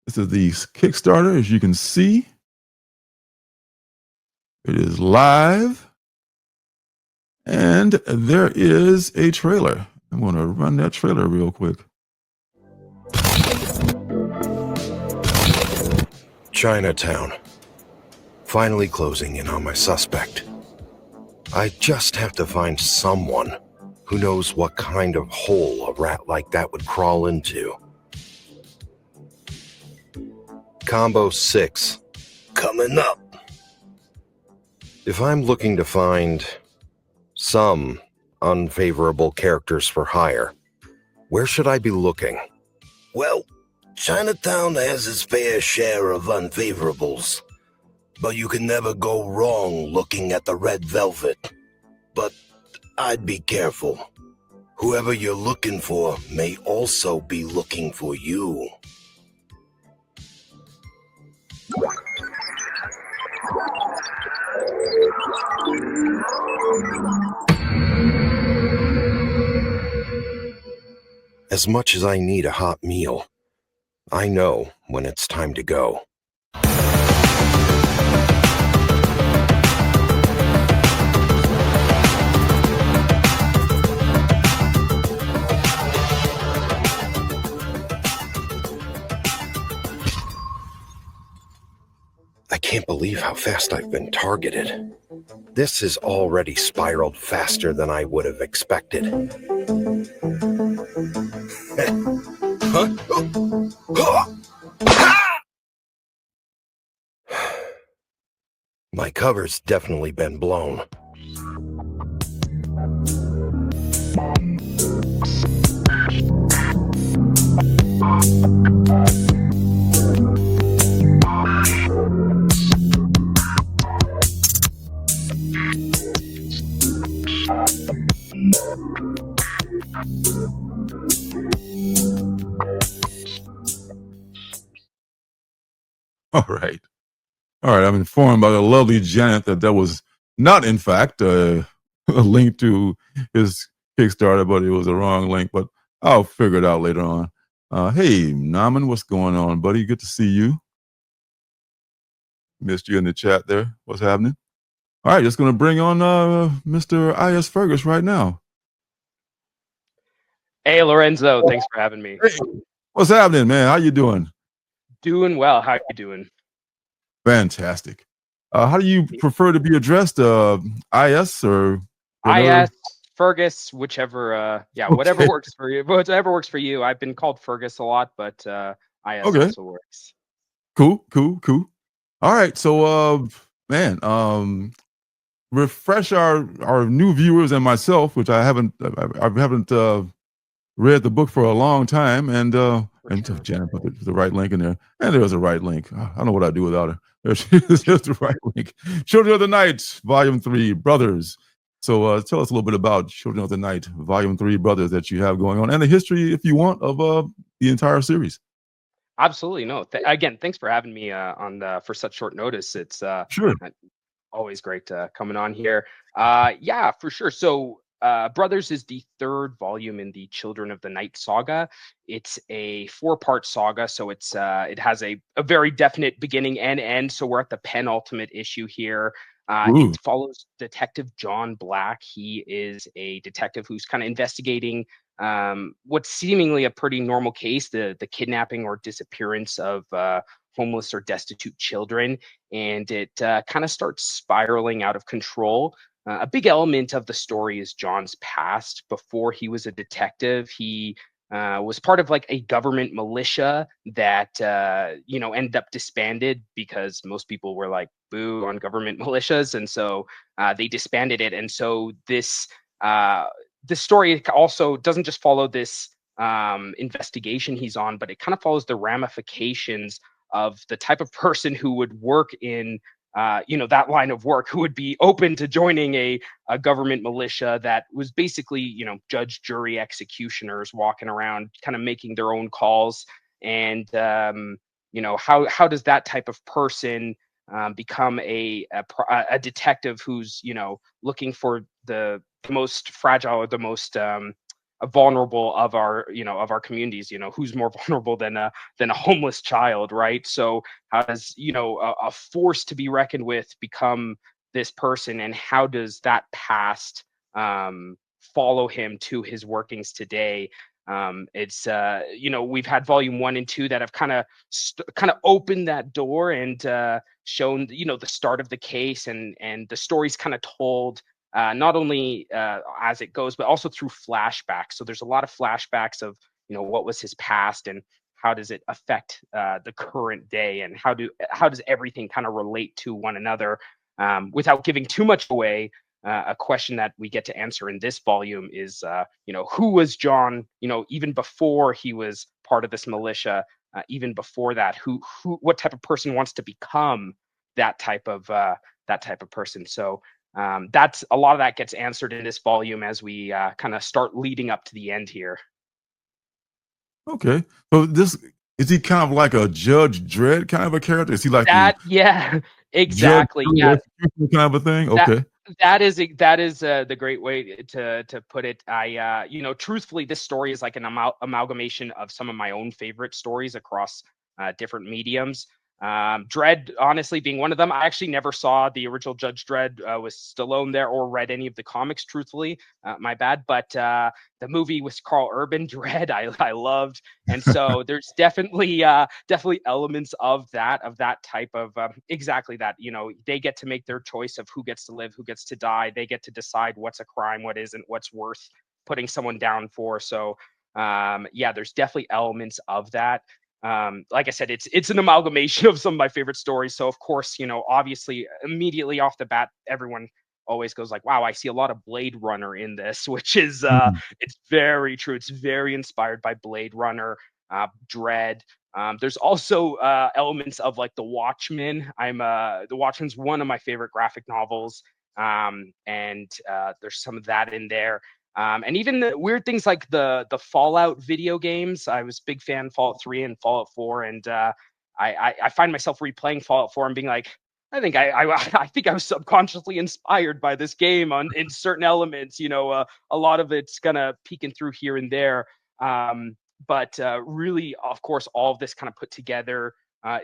This is the Kickstarter. As you can see, it is live, and there is a trailer. I'm going to run that trailer real quick. Chinatown. Finally closing in on my suspect. I just have to find someone who knows what kind of hole a rat like that would crawl into. Combo 6. Coming up. If I'm looking to find some unfavorable characters for hire, where should I be looking? Well, Chinatown has its fair share of unfavorables, but you can never go wrong looking at the red velvet. But I'd be careful. Whoever you're looking for may also be looking for you. As much as I need a hot meal, I know when it's time to go. I can't believe how fast I've been targeted. This has already spiraled faster than I would have expected. My cover's definitely been blown. All right. All right. I'm informed by the lovely Janet that that was not, in fact, a link to his Kickstarter, but it was a wrong link. But I'll figure it out later on. Hey, Naman, what's going on, buddy? Good to see you. Missed you in the chat there. What's happening? All right, just going to bring on Mr. I.S Fergus right now. Hey, Lorenzo. Thanks for having me. Hey, what's happening, man? How you doing? Doing well. How you doing? Fantastic. How do you prefer to be addressed? I.S. or whatever? I.S Fergus, whichever. Whatever works for you. Whatever works for you. I've been called Fergus a lot, but I.S also works. Cool. All right, so man, refresh our new viewers and myself, which I haven't read the book for a long time, and Janet put the right link in there, and there's a right link. I don't know what I'd do without her. There's the right link. Children of the Night, Volume 3, Brothers. So tell us a little bit about Children of the Night, Volume 3, Brothers, that you have going on, and the history, if you want, of the entire series. Absolutely. No. Again, thanks for having me on for such short notice. It's Sure. always great coming on here. Yeah, for sure. So Brothers is the third volume in the Children of the Night saga. It's a 4-part saga, so it has a very definite beginning and end. So we're at the penultimate issue here. It follows Detective John Black. He is a detective who's kind of investigating what's seemingly a pretty normal case, the kidnapping or disappearance of homeless or destitute children. And it kind of starts spiraling out of control. A big element of the story is John's past. Before he was a detective, he was part of like a government militia that ended up disbanded because most people were like boo on government militias, and so they disbanded it. And so this story also doesn't just follow this investigation he's on, but it kind of follows the ramifications of the type of person who would work in that line of work, who would be open to joining a government militia that was basically, judge, jury, executioners walking around kind of making their own calls. And, how does that type of person become a detective who's, looking for the most fragile or the most vulnerable of our of our communities. Who's more vulnerable than a homeless child, right? So how does a force to be reckoned with become this person, and how does that past follow him to his workings today? It's we've had volume 1 and 2 that have kind of opened that door and shown the start of the case, and the story's kind of told not only as it goes, but also through flashbacks. So there's a lot of flashbacks of what was his past, and how does it affect the current day, and how does everything kind of relate to one another. Without giving too much away, a question that we get to answer in this volume is, who was John? Even before he was part of this militia, even before that, what type of person wants to become that type of person? So that's a lot of that gets answered in this volume as we kind of start leading up to the end here. Okay. So this is he kind of like a Judge Dredd kind of a character? Is he like the Yeah, judge exactly. jury Yeah, executioner kind of a thing? that Okay. that is the great way to put it. I truthfully, this story is like an amalgamation of some of my own favorite stories across different mediums. Dredd, honestly, being one of them. I actually never saw the original Judge Dredd with Stallone there, or read any of the comics. Truthfully, my bad. But the movie with Carl Urban, Dredd, I loved, and so there's definitely elements of that type of exactly that. They get to make their choice of who gets to live, who gets to die. They get to decide what's a crime, what isn't, what's worth putting someone down for. So yeah, there's definitely elements of that. Like I said, it's an amalgamation of some of my favorite stories. So of course, obviously, immediately off the bat, everyone always goes like, wow, I see a lot of Blade Runner in this, which is Mm. it's very true. It's very inspired by Blade Runner, Dread. There's also elements of like The Watchmen. The Watchmen's one of my favorite graphic novels. And there's some of that in there. And even the weird things like the Fallout video games. I was a big fan of Fallout 3 and Fallout 4, and I find myself replaying Fallout 4 and being like, I think I think I was subconsciously inspired by this game in certain elements. A lot of it's gonna peeking through here and there. But really, of course, all of this kind of put together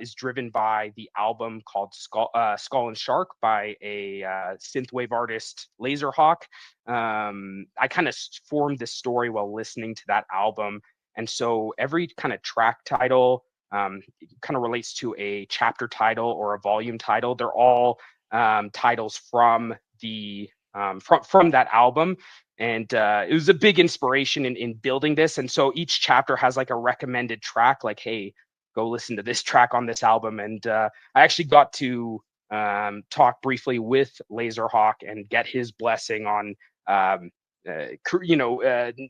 is driven by the album called Skull and Shark by a synthwave artist, Laserhawk. I kind of formed this story while listening to that album. And so every kind of track title kind of relates to a chapter title or a volume title. They're all titles from the from that album. And it was a big inspiration in building this. And so each chapter has like a recommended track, like, hey, go listen to this track on this album. And I actually got to talk briefly with Laserhawk and get his blessing on,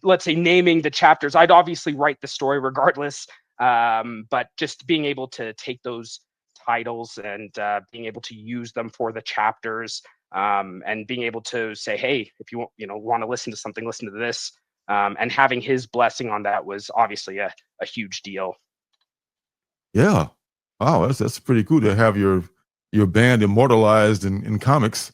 let's say, naming the chapters. I'd obviously write the story regardless, but just being able to take those titles and being able to use them for the chapters, and being able to say, hey, if you want to listen to something, listen to this. And having his blessing on that was obviously a huge deal. Yeah. Wow, that's pretty cool to have your band immortalized in comics.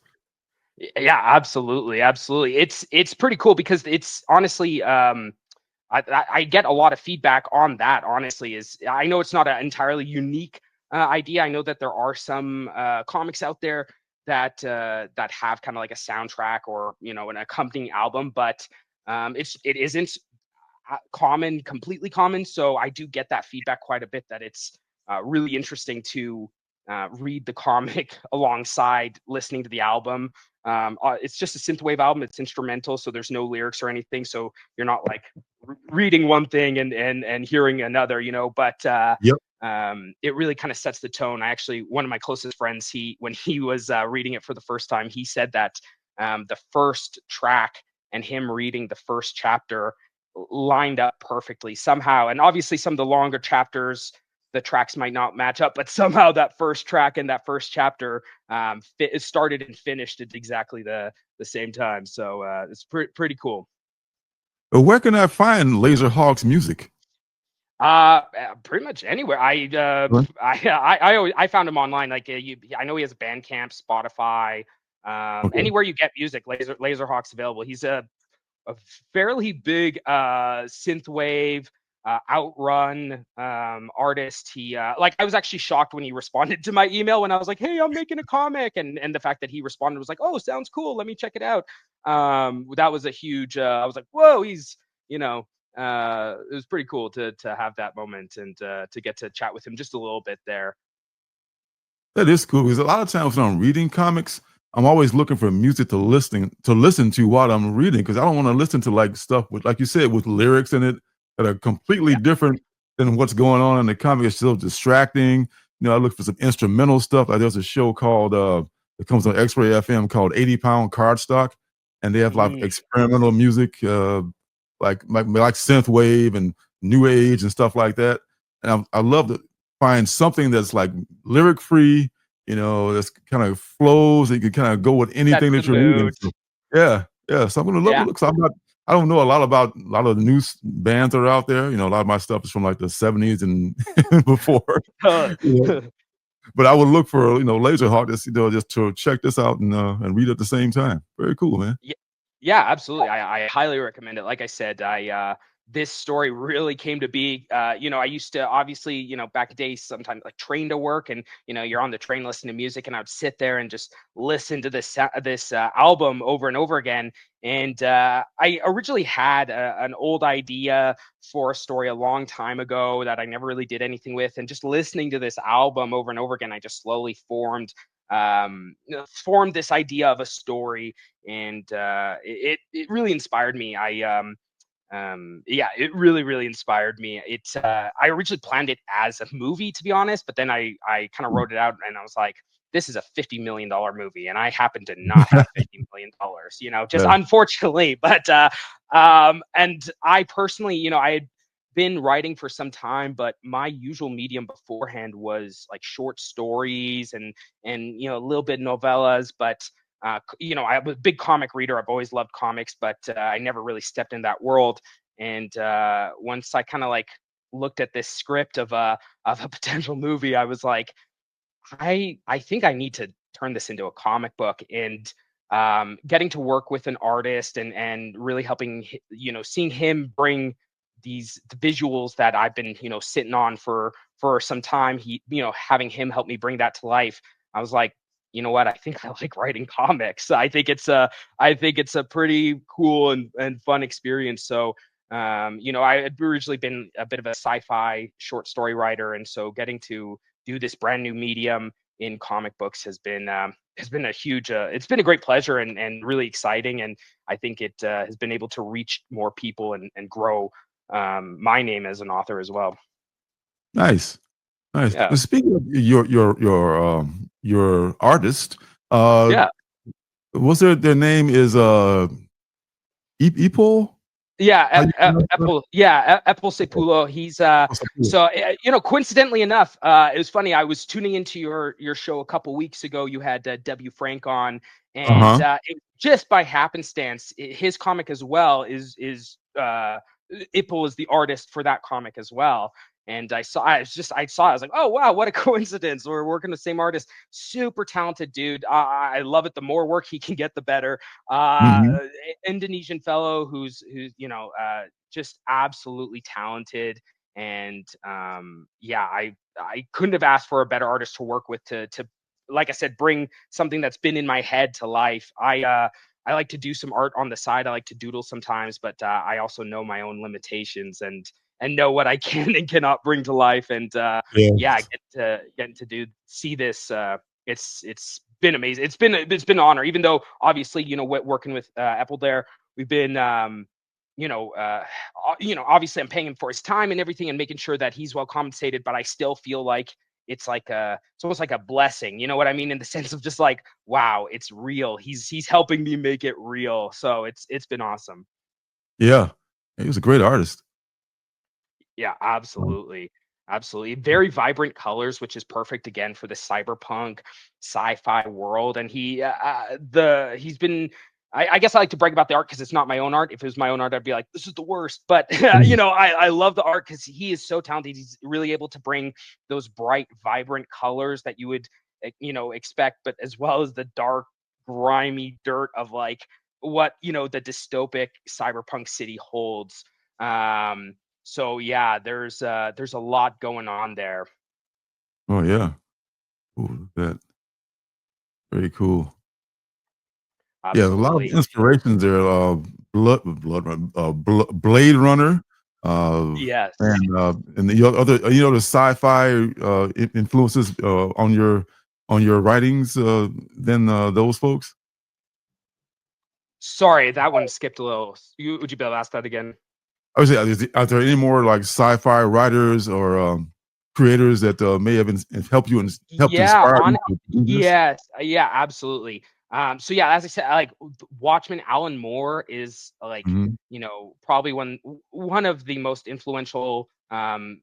Yeah, absolutely. It's pretty cool because it's honestly, I get a lot of feedback on that. Honestly, is I know it's not an entirely unique idea. I know that there are some comics out there that have kind of like a soundtrack or an accompanying album, but it isn't completely common. So I do get that feedback quite a bit, that it's really interesting to read the comic alongside listening to the album. It's just a synthwave album. It's instrumental, so there's no lyrics or anything. So you're not like reading one thing and hearing another, But Yep. it really kind of sets the tone. One of my closest friends, when he was reading it for the first time, he said that the first track and him reading the first chapter lined up perfectly somehow. And obviously, some of the longer chapters, the tracks might not match up, but somehow that first track and that first chapter it started and finished at exactly the same time. So it's pretty cool. Where can I find Laserhawk's music? Pretty much anywhere. I Right. I found him online. Like I know he has a Bandcamp, Spotify, Okay. anywhere you get music. Laserhawk's available. He's a fairly big synthwave outrun artist. He like I was actually shocked when he responded to my email when I was like, "Hey, I'm making a comic," and the fact that he responded was like, "Oh, sounds cool. Let me check it out." That was a huge. I was like, "Whoa, he's you know." It was pretty cool to have that moment and to get to chat with him just a little bit there. That is cool because a lot of times when I'm reading comics, I'm always looking for music to listen to while I'm reading because I don't want to listen to like stuff with, like you said, with lyrics in it that are completely Yeah. different than what's going on in the comic. It's so distracting. I look for some instrumental stuff. Like there's a show called it comes on X-Ray FM called 80 Pound Cardstock, and they have like Mm, experimental music, like synth wave and new age and stuff like that. And I love to find something that's like lyric free, that's kind of flows that you can kind of go with sets anything the that you're reading. mood. So, yeah, yeah. So I'm gonna Yeah. look. So I don't know a lot about a lot of the new bands that are out there. A lot of my stuff is from like the '70s and before. You know, but I would look for Laser Hawk, just to check this out and read at the same time. Very cool, man. Yeah, yeah, absolutely. I highly recommend it. Like I said, this story really came to be. I used to obviously, back in days, sometimes like train to work, and you're on the train listening to music, and I'd sit there and just listen to this album over and over again. And I originally had an old idea for a story a long time ago that I never really did anything with, and just listening to this album over and over again, I just slowly formed this idea of a story, and it really inspired me. Yeah, it really inspired me. I originally planned it as a movie, to be honest, but then I kind of wrote it out and I was like, this is a $50 million movie, and I happen to not have $50 million, just Yeah. unfortunately. But and I personally, I had been writing for some time, but my usual medium beforehand was like short stories and a little bit novellas, but I was a big comic reader. I've always loved comics, but I never really stepped in that world. And once I kind of like looked at this script of a potential movie, I was like, I think I need to turn this into a comic book. And getting to work with an artist and really helping, seeing him bring the visuals that I've been, sitting on for some time. Having him help me bring that to life. I was like, you know what? I think I like writing comics. I think it's a pretty cool and fun experience. So I had originally been a bit of a sci-fi short story writer, and so getting to do this brand new medium in comic books has been a huge it's been a great pleasure and really exciting, and I think it has been able to reach more people and grow my name as an author as well. Nice. Nice. Yeah, And speaking of your artist, uh, yeah. what's their name is Ipo? How Yeah, you pronounce that? Apple. Yeah, Apple Okay. Sepulo. He's Oh, Sapu. so coincidentally enough, it was funny. I was tuning into your show a couple weeks ago. You had W Frank on, and Uh-huh. just by happenstance, his comic as well is Ipple is the artist for that comic as well. And I was like, oh wow, what a coincidence. We're working the same artist. Super talented dude. I love it. The more work he can get, the better. Uh, Mhm. Indonesian fellow who's just absolutely talented, and yeah, I couldn't have asked for a better artist to work with to like I said, bring something that's been in my head to life. I like to do some art on the side. I like to doodle sometimes, but I also know my own limitations and know what I can and cannot bring to life. And yeah, Yes. getting to see this. It's been amazing. It's been an honor, even though obviously working with Apple there, we've been you know uh, obviously I'm paying him for his time and everything and making sure that he's well compensated, but I still feel like it's almost like a blessing. You know what I mean? In the sense of just like, wow, it's real. He's helping me make it real. So it's been awesome. Yeah. He was a great artist. Yeah, absolutely. Absolutely. Very vibrant colors, which is perfect again for the cyberpunk sci-fi world. And he's been I guess I like to brag about the art because it's not my own art. If it was my own art, I'd be like, this is the worst. But Mhm. I love the art because he is so talented. He's really able to bring those bright, vibrant colors that you would expect, but as well as the dark, grimy dirt of like what the dystopic cyberpunk city holds. So yeah, there's a lot going on there. Oh yeah. Ooh, that very cool. Yeah, a lot of Absolutely. inspirations there. Blade Runner, Yes. and the other, the sci-fi influences on your writings than those folks. Sorry, that one skipped a little. Would you be able to ask that again? I was saying, are there any more like sci-fi writers or creators that may have helped you and helped Yeah, inspire on you to do this? yes, yeah, absolutely. So yeah, as I said, like Watchmen, Alan Moore is like, Mhm. probably one of the most influential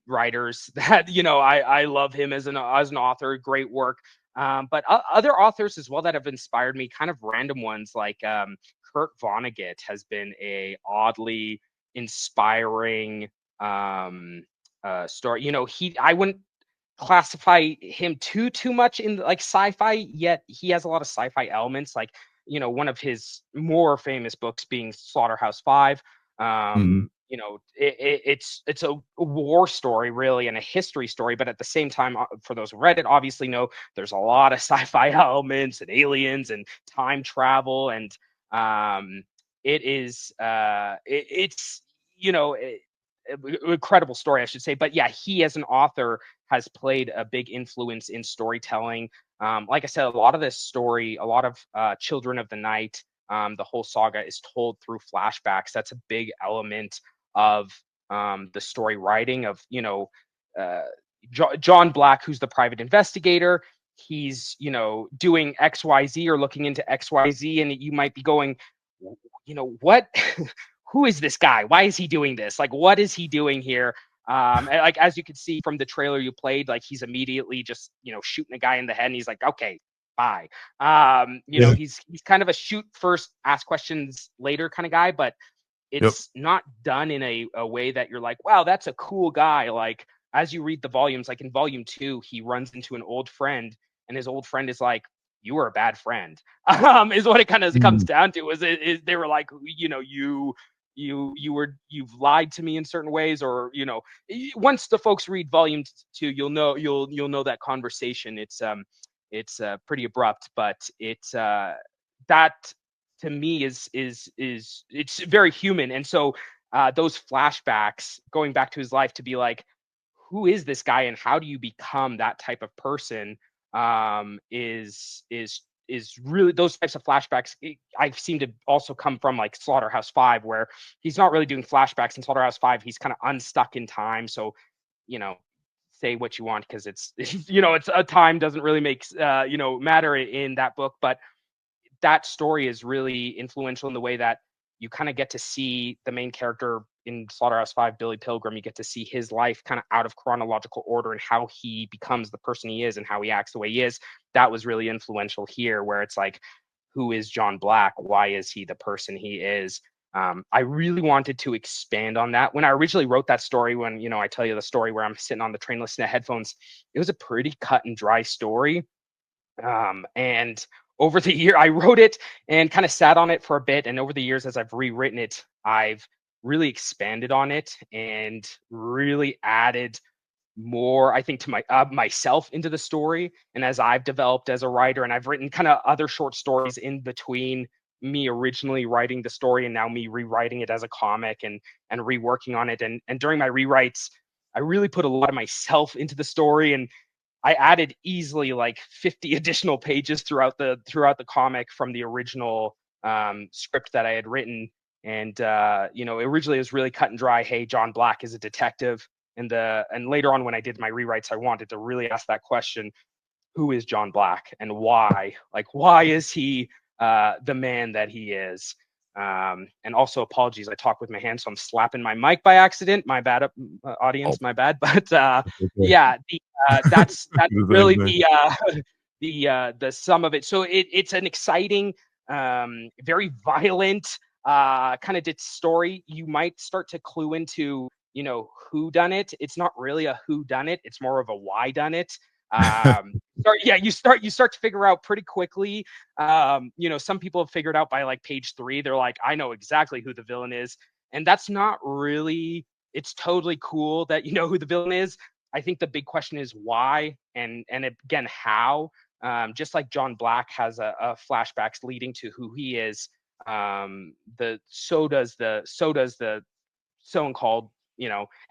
writers that, I love him as an author, great work. But other authors as well that have inspired me, kind of random ones like Kurt Vonnegut has been a oddly inspiring story. I wouldn't classify him too much in like sci-fi, yet he has a lot of sci-fi elements, like one of his more famous books being Slaughterhouse Five. Mhm. It's a war story really and a history story, but at the same time, for those who read it obviously know there's a lot of sci-fi elements and aliens and time travel, and it is it's incredible story, I should say. But yeah, he as an author has played a big influence in storytelling. Like I said, a lot of this story, a lot of Children of the Night, the whole saga is told through flashbacks. That's a big element of the story writing of, uh, John Black, who's the private investigator. He's, doing XYZ or looking into XYZ, and you might be going, what? Who is this guy? Why is he doing this? Like, what is he doing here? And like as you can see from the trailer you played, like he's immediately just shooting a guy in the head, and he's like, okay, bye. Yeah. He's kind of a shoot first, ask questions later kind of guy, but Yep. it's not done in a way that you're like, wow, that's a cool guy. Like as you read the volumes, like in volume 2, he runs into an old friend, and his old friend is like, you were a bad friend. Is what it kind of comes Mm. down to. They were like, you've lied to me in certain ways, or once the folks read volume 2, you'll know that conversation. It's pretty abrupt, but it's that to me is it's very human. And so those flashbacks going back to his life to be like, who is this guy and how do you become that type of person, is really those types of flashbacks. I seem to also come from like Slaughterhouse Five, where he's not really doing flashbacks in Slaughterhouse Five. He's kind of unstuck in time. So, you know, say what you want because it's a time doesn't really make matter in that book, but that story is really influential in the way that you kind of get to see the main character in Slaughterhouse Five, Billy Pilgrim. You get to see his life kind of out of chronological order and how he becomes the person he is and how he acts the way he is. That was really influential here, where it's like, who is John Black? Why is he the person he is? I really wanted to expand on that when I originally wrote that story. When I tell you the story where I'm sitting on the train listening to headphones, it was a pretty cut and dry story, and over the year, I wrote it and kind of sat on it for a bit. And over the years, as I've rewritten it, I've really expanded on it and really added more, I think, to myself into the story. And as I've developed as a writer, and I've written kind of other short stories in between me originally writing the story and now me rewriting it as a comic and reworking on it. And during my rewrites, I really put a lot of myself into the story, and I added easily like 50 additional pages throughout the comic from the original script that I had written. And originally it was really cut and dry. Hey, John Black is a detective. And later on when I did my rewrites, I wanted to really ask that question: who is John Black and why? Like, why is he the man that he is? And also, apologies, I talk with my hands, so I'm slapping my mic by accident. My bad, Oh, audience, my bad. But okay. yeah, that's The same really thing. the sum of it. So it's an exciting, very violent kind of story. You might start to clue into who done it. It's not really a who done it. It's more of a why done it. you start to figure out pretty quickly. Some people have figured out by like page 3, they're like, I know exactly who the villain is. And that's not really, it's totally cool that you know who the villain is. I think the big question is why, and again, how. Just like John Black has a flashbacks leading to who he is, so does the so-called,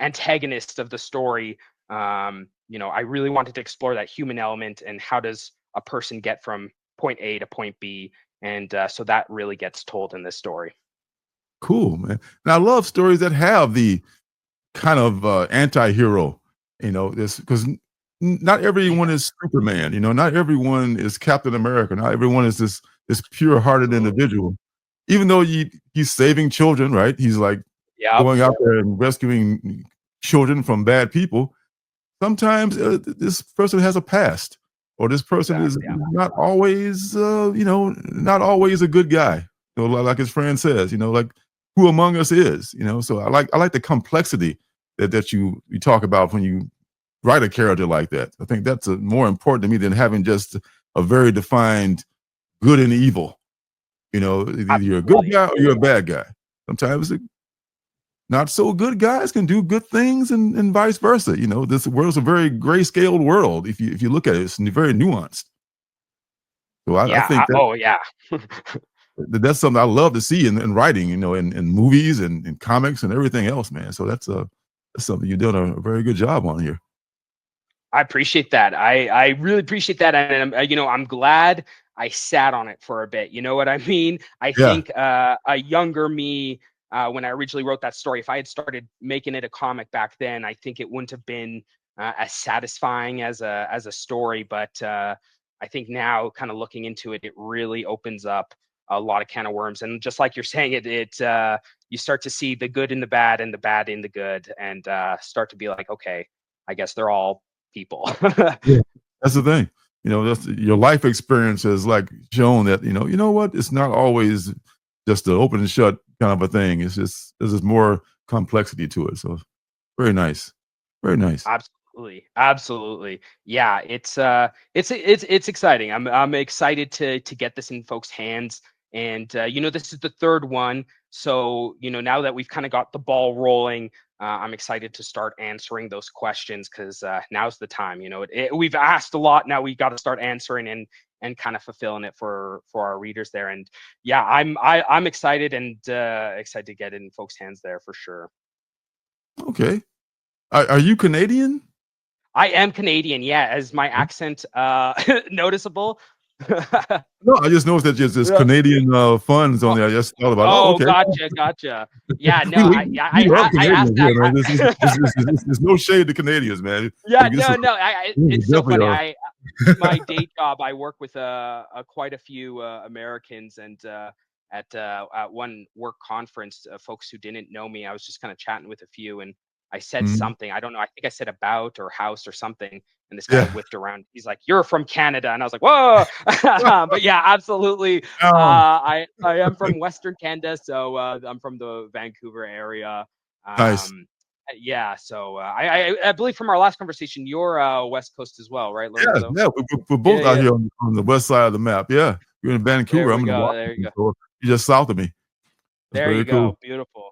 antagonist of the story. I really wanted to explore that human element and how does a person get from point A to point B, and so that really gets told in this story. Cool, man. And I love stories that have the kind of anti-hero, this because not everyone is Superman, not everyone is Captain America, not everyone is this pure-hearted individual. Even though he's saving children, right? He's like Yeah, going out there and rescuing children from bad people. Sometimes this person has a past, or this person is exactly. not always, not always a good guy. Like his friend says, like who among us is, So I like the complexity that you talk about when you write a character like that. I think that's more important to me than having just a very defined good and evil. Either you're a good guy or you're a bad guy. Sometimes not so good guys can do good things, and vice versa. This world's a very grayscaled world. If you look at it, it's very nuanced. So I Yeah. think Oh yeah. that's something I love to see in writing, in movies and in comics and everything else, man. So that's something you've done a very good job on here. I appreciate that. I really appreciate that, and I'm glad I sat on it for a bit. You know what I mean? I Yeah. think a younger me, when I originally wrote that story, if I had started making it a comic back then, I think it wouldn't have been as satisfying as a story. But I think now, kind of looking into it, it really opens up a lot of can of worms. And just like you're saying, you start to see the good in the bad and the bad in the good, and start to be like, okay, I guess they're all people. Yeah. That's the thing. That's your life experience has like shown that, what? It's not always just an open and shut kind of a thing. There's just more complexity to it. So very nice. Very nice. Absolutely. Yeah, it's exciting. I'm excited to get this in folks' hands. And this is the third one. So, now that we've kind of got the ball rolling, I'm excited to start answering those questions, because now's the time. We've asked a lot. Now we got to start answering and kind of fulfilling it for our readers there. And yeah, I'm excited, and excited to get it in folks' hands there for sure. Okay. Are you Canadian? I am Canadian, yeah. Is my accent noticeable? No, I just noticed that there's Yeah. Canadian funds on there. I just thought about, Oh, okay. gotcha. Yeah, no, We love I Canadians asked here, that. man. There's no shade to Canadians, man. Yeah, Like, this is no. It's so definitely funny. My day job, I work with quite a few Americans, and at one work conference, folks who didn't know me, I was just kind of chatting with a few, and I said Mhm. something. I don't know. I think I said about or house or something, and this guy Yeah. whipped around. He's like, "You're from Canada," and I was like, "Whoa!" But yeah, absolutely. Oh, I am from Western Canada, so I'm from the Vancouver area. nice. Yeah, so I believe from our last conversation, you're West Coast as well, right, Yeah, Lorenzo? yeah. We're Yeah, both out yeah. here on the west side of the map. Yeah. You're in There Vancouver. we I'm in go. There you Washington. go. So you're just south of me. That's There you very cool. go. Beautiful.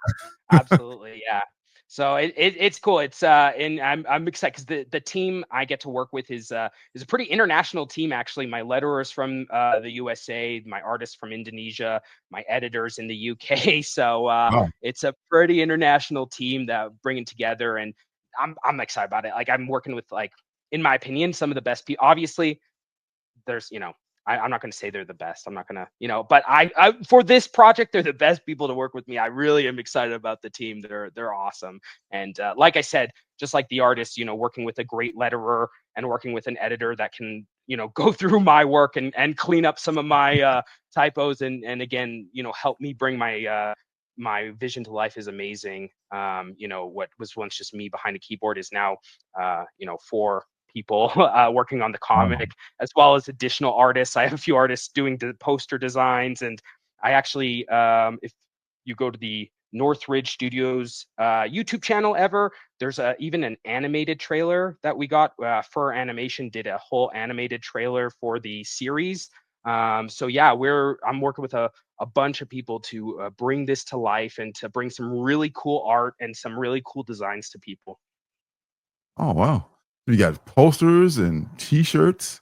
Absolutely, yeah. So it's cool. It's and I'm excited because the team I get to work with is a pretty international team actually. My letterer's from the USA, my artist from Indonesia, my editors in the UK. So Wow. it's a pretty international team that bringing together, and I'm excited about it. Like I'm working with, like, in my opinion, some of the best people. Obviously, there's I'm not going to say they're the best. I'm not going to, but I for this project, they're the best people to work with me. I really am excited about the team. They're awesome. And like I said, just like the artist, working with a great letterer and working with an editor that can, go through my work and clean up some of my typos, and again, help me bring my vision to life is amazing. What was once just me behind a keyboard is now, 4 people working on the Wow. comic, as well as additional artists. I have a few artists doing the poster designs, and I actually, if you go to the Northridge Studios YouTube channel ever. There's even an animated trailer that we got. Fur Animation did a whole animated trailer for the series. So yeah, I'm working with a bunch of people to bring this to life and to bring some really cool art and some really cool designs to people. Oh, wow. You got posters and T-shirts.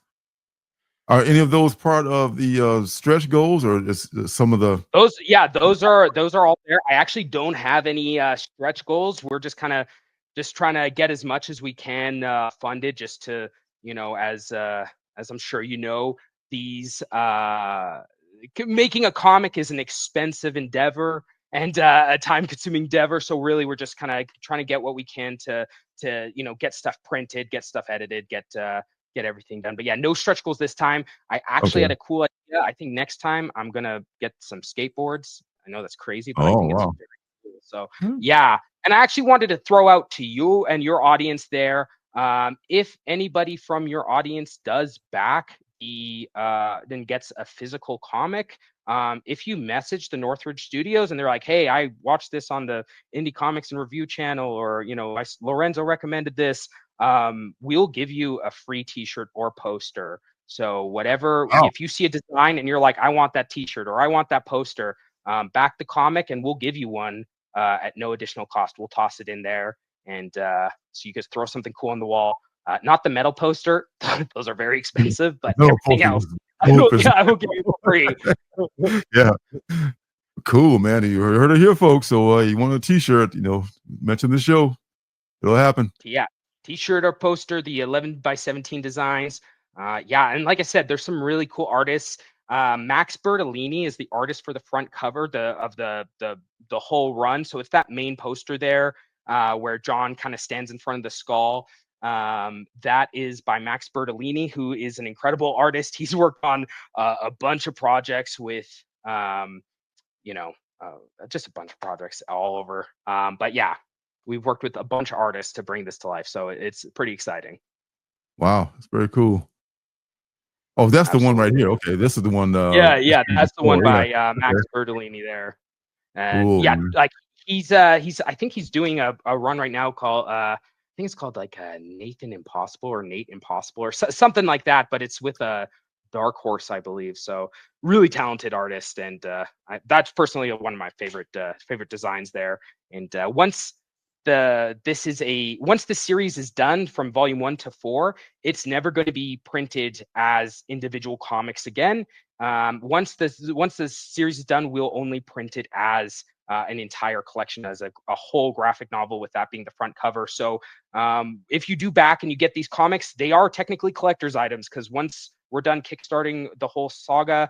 Are any of those part of the stretch goals, or just some of the? Those are all there. I actually don't have any stretch goals. We're just kind of just trying to get as much as we can funded, just to, as I'm sure you know, these making a comic is an expensive endeavor and a time-consuming endeavor. So really, we're just kind of trying to get what we can to get stuff printed, get stuff edited, get everything done. But yeah, no stretch goals this time. I actually Okay. had a cool idea. I think next time I'm gonna get some skateboards. I know that's crazy, but I Oh, think it's wow. very cool. So Hmm. yeah, and I actually wanted to throw out to you and your audience there. If anybody from your audience does back then gets a physical comic, if you message the Northridge Studios and they're like, hey, I watched this on the Indie Comics and Review channel, or Lorenzo recommended this, we'll give you a free t-shirt or poster. So whatever, Wow. if you see a design and you're like, I want that t-shirt or I want that poster, back the comic and we'll give you one at no additional cost. We'll toss it in there, and so you can throw something cool on the wall. Not the metal poster; those are very expensive. But No, everything else, posters. Posters. I will give you for free. Yeah. Cool, man. You heard it here, folks. So you want a T-shirt? Mention the show. It'll happen. Yeah, t-shirt or poster, the 11 by 17 designs. Yeah, and like I said, there's some really cool artists. Max Bertolini is the artist for the front cover of the whole run. So it's that main poster there where John kind of stands in front of the skull. That is by Max Bertolini, who is an incredible artist. He's worked on a bunch of projects with, you know, just a bunch of projects all over. But yeah, we've worked with a bunch of artists to bring this to life, so it's pretty exciting. Wow, that's very cool. Oh, that's the one right Absolutely. here. Okay, this is the one. Yeah, that's the one Yeah. by Max Okay. Bertolini there. And Cool, yeah, man. like he's I think he's doing a run right now called I think it's called like Nathan Impossible or Nate Impossible or something like that, but it's with a Dark Horse, I believe. So really talented artist, and that's personally one of my favorite designs there. And once the series is done from volume 1 to 4, it's never going to be printed as individual comics again. Once the series is done, we'll only print it as an entire collection, as a whole graphic novel, with that being the front cover. So if you do back and you get these comics, they are technically collector's items, because once we're done kickstarting the whole saga,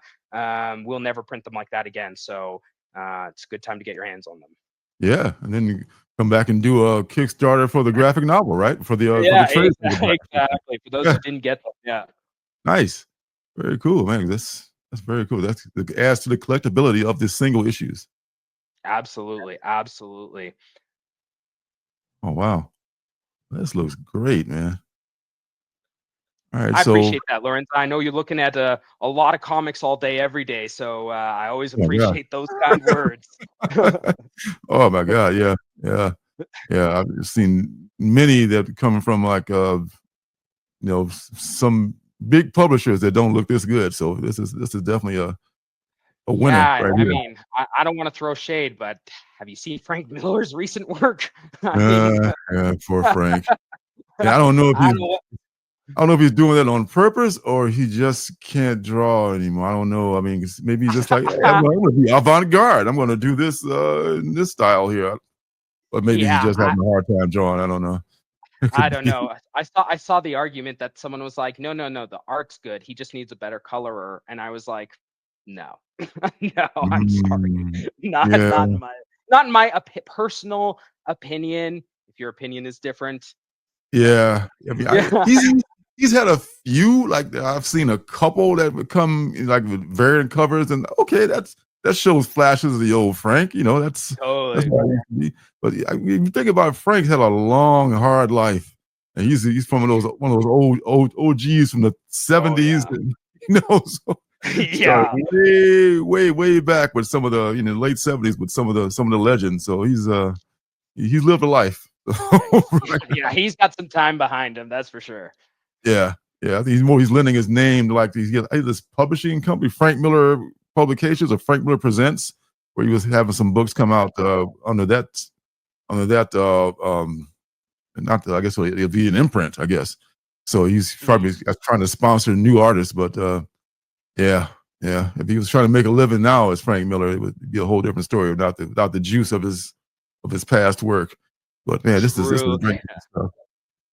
we'll never print them like that again. So it's a good time to get your hands on them. Yeah, and then you come back and do a Kickstarter for the graphic novel, right? For the Yeah, trade paperback. exactly. For those Yeah, who didn't get them, yeah. nice. Very cool, man. That's very cool. That adds to the collectability of the single issues. Absolutely, absolutely. Oh, wow. This looks great, man. All right, I so appreciate that, Lawrence. I know you're looking at a lot of comics all day, every day, so I always oh my appreciate those kind words. god. Oh my god, yeah. Yeah. Yeah, I've seen many that coming from like some big publishers that don't look this good. So this is definitely a winner Yeah, right I here. mean, I don't want to throw shade, but have you seen Frank Miller's recent work? I mean, Yeah, poor Frank. Yeah, I don't know if I he's know. I don't know if he's doing that on purpose or he just can't draw anymore. I don't know. I mean, maybe he's just like, hey, I'm gonna be avant-garde. I'm gonna do this in this style here. But maybe he's Yeah, just having a hard time drawing. I don't know. It I could don't be. know. I saw the argument that someone was like, no, no, no, the art's good. He just needs a better colorer. And I was like, no, no, I'm sorry. Mm, Not yeah. not in my personal opinion. If your opinion is different, then Yeah. I mean, yeah. he's had a few, like I've seen a couple that become like with variant covers, and okay, that shows flashes of the old Frank. That's Totally. why he used to be. But I mean, you think about it, Frank's had a long, hard life, and he's from one of those old OGs from the Oh '70s. yeah. So Started Yeah. way back with some of the late 70s with some of the legends. So he's lived a life. Yeah, yeah, he's got some time behind him, that's for sure. Yeah, yeah. I think he's lending his name to like these this publishing company, Frank Miller Publications or Frank Miller Presents, where he was having some books come out under that not the, I guess it'll be an imprint, I guess. So he's probably trying to sponsor new artists, but yeah, yeah. If he was trying to make a living now as Frank Miller, it would be a whole different story without the juice of his past work. But man, this is Truly, great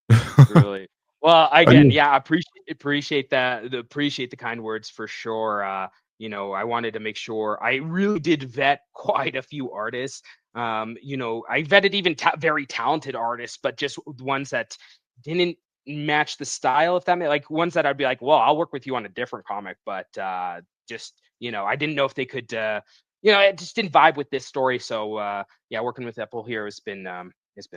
stuff. truly. Well, Are again, you? yeah, I appreciate that. Appreciate the kind words for sure. I wanted to make sure I really did vet quite a few artists. I vetted even very talented artists, but just ones that didn't match the style. If that made like ones that I'd be like, well, I'll work with you on a different comic, but just I didn't know if they could. It just didn't vibe with this story. So yeah, working with Apple here has been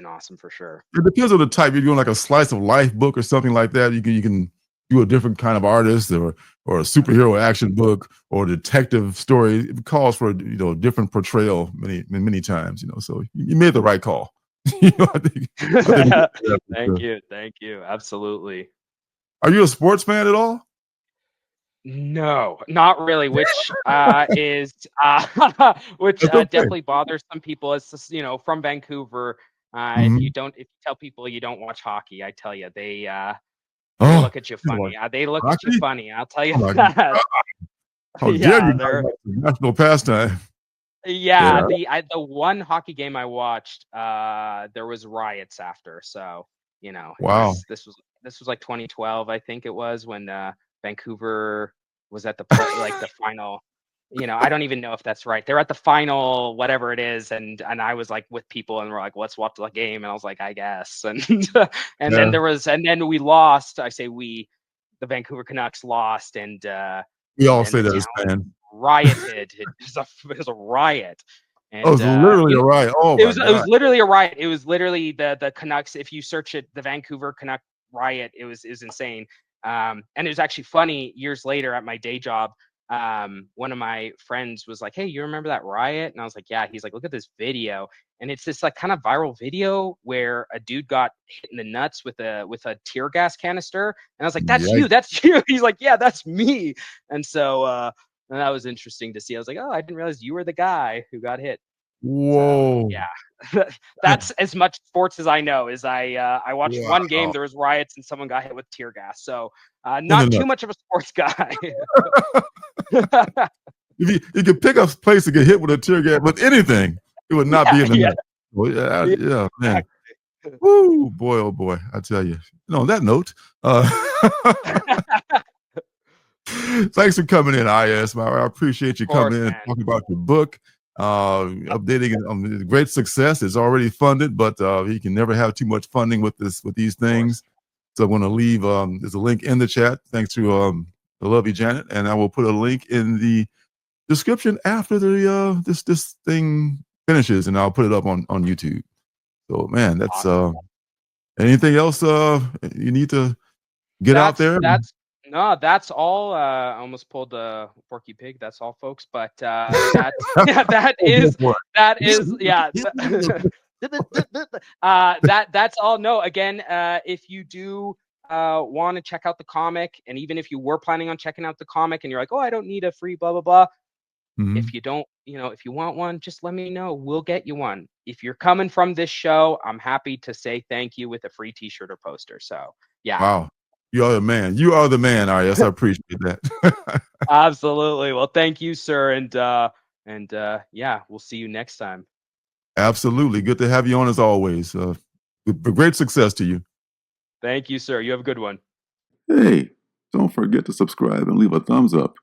awesome for sure. It depends on the type. You're doing like a slice of life book or something like that. You can do a different kind of artist or a superhero action book or a detective story. It calls for different portrayal many times. So you made the right call. I think Thank you. Absolutely. Are you a sports fan at all? No, not really, which is which That's okay. definitely bothers some people. It's just, from Vancouver. If you Mhm. tell people you don't watch hockey, I tell you they Oh, look at you you watch funny. They look at you hockey? funny. I'll tell you Oh my that. God. How dare Yeah, you not they're watch the national pastime? yeah, Yeah. the one hockey game I watched, there was riots after. So, Wow. this was like 2012, I think it was when Vancouver was at the the final. I don't even know if that's right. They're at the final, whatever it is, and I was like with people, and we're like, let's watch the game, and I was like, I guess, and Yeah. and then we lost. I say we, the Vancouver Canucks lost, We all and say the that as town fans. rioted. It was a riot, Oh, and it's literally a riot. Oh my it was God. literally a riot. It was literally the Canucks. If you search it, the Vancouver Canuck riot, it was insane. And it was actually funny. Years later, at my day job, one of my friends was like, "Hey, you remember that riot?" And I was like, "Yeah." He's like, "Look at this video." And it's this like kind of viral video where a dude got hit in the nuts with a tear gas canister. And I was like, "That's you, Yikes. that's you." He's like, "Yeah, that's me." And so and that was interesting to see. I was like, "Oh, I didn't realize you were the guy who got hit." So Whoa. yeah, That- that's as much sports as I know. Is I watched one game, Wow. there was riots and someone got hit with tear gas. So In the not too nuts. much of a sports guy. If you could pick a place to get hit with a tear gas with anything, it would not be Yeah, in the yeah, nuts. Well, yeah, yeah, yeah, man. exactly. Woo, boy, oh boy. I tell you. On that note, thanks for coming in, IS. I appreciate you Of course, coming in and man. talking about your book. Updating it on the great success. It's already funded, but you can never have too much funding with these Of course. things. So I'm going to leave. There's a link in the chat. Thanks to the lovely Janet, and I will put a link in the description after the this thing finishes, and I'll put it up on YouTube. So man, that's Awesome. anything else you need to get out there? That's no, that's all. I almost pulled the Porky Pig. That's all, folks. But that yeah, Oh, go for yeah. it. That's all. No, again, if you do want to check out the comic, and even if you were planning on checking out the comic, and you're like, oh, I don't need a free blah blah blah. Mhm. If you don't, if you want one, just let me know. We'll get you one. If you're coming from this show, I'm happy to say thank you with a free T-shirt or poster. So yeah. Wow. You are the man. You are the man, IS. I appreciate that. Absolutely. Well, thank you, sir. And yeah, we'll see you next time. Absolutely. Good to have you on as always. Great success to you. Thank you, sir. You have a good one. Hey, don't forget to subscribe and leave a thumbs up.